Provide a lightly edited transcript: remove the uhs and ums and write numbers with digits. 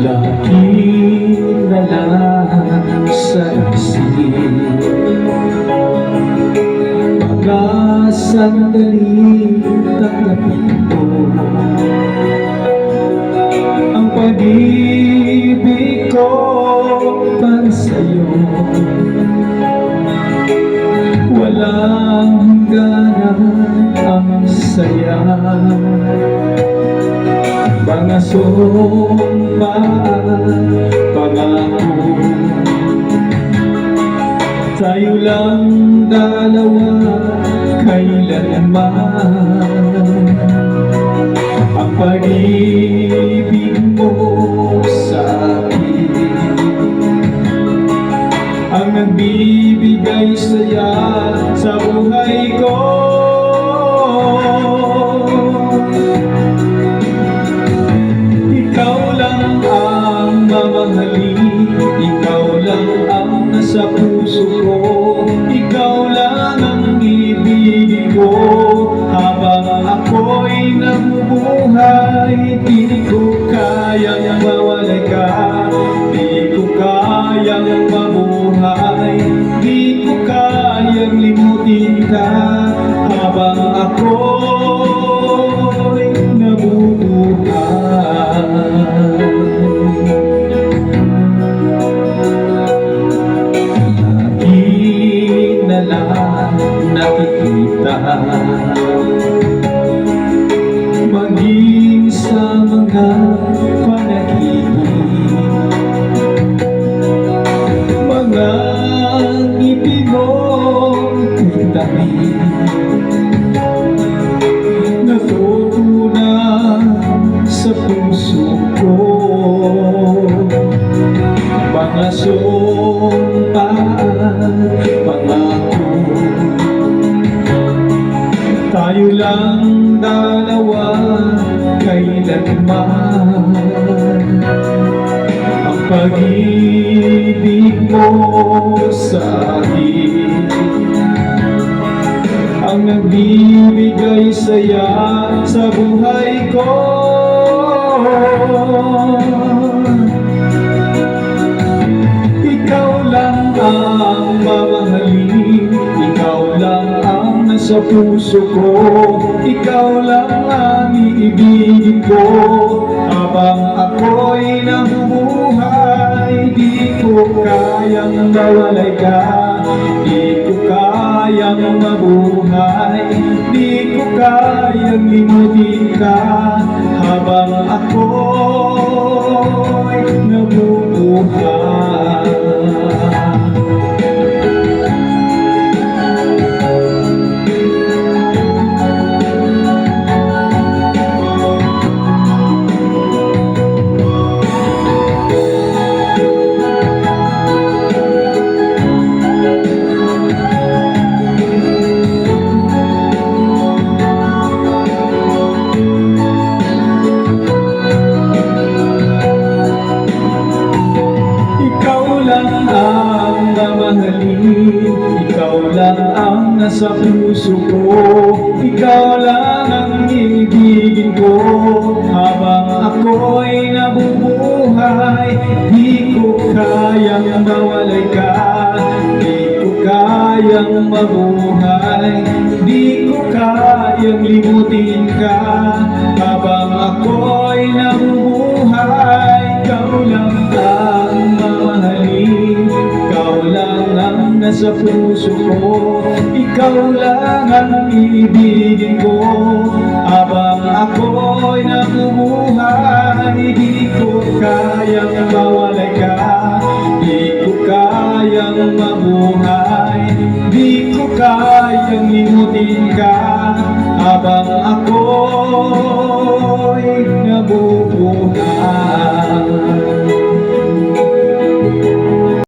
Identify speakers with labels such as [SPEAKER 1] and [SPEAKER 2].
[SPEAKER 1] Lagi na lang sa isip mga sandali tatanggapin ko ang pag-ibig ko para sa'yo. Walang hangganan ang saya, mga sumpaan, pangako. Tayo lang dalawa kailanman, ang pag-ibig mo sa akin ang nagbibigay saya sa buhay ko. Ikaw lang ang mamahalin, ikaw lang ang nasa puso ko, ikaw lang ang ibig ko. Habang ako'y nabubuhay, di ko kayang mawalay ka, di ko kayang mabuhay, di ko kayang limutin ka. Habang ako'y nabubuhay, lagi na lang nakikita, maging sa mga panaginip, mga ngiti mong tabi, natutunan sa puso ko, mga sumpaan, pangako. Tayo lang dalawa kailanman, ang pag-ibig mo sa akin ang nagbibigay saya sa buhay ko. Ikaw lang ang mamahalin, ikaw lang ang nasa puso ko, ikaw lang ang iibigin ko. Habang ako'y nabubuhay, di ko kayang mawalay ka, di ko kayang mabuhay, di ko kayang limutin ka. Habang ako'y nabubuhay, ang mamahalin, ikaw lang ang nasa puso ko, ikaw lang ang ibigin ko. Habang ako'y nabubuhay, di ko kayang mawalay ka, di ko kayang mabuhay, di ko kayang limutin ka. Habang ako'y nabubuhay, ikaw lang ang mamahalin, ikaw lang ang nasa puso ko, ikaw lang ang ibigin ko. Habang ako'y nabubuhay, di ko kayang mawalay ka, di ko kayang mabuhay, di ko kayang limutin ka. Habang ako'y nabubuhay.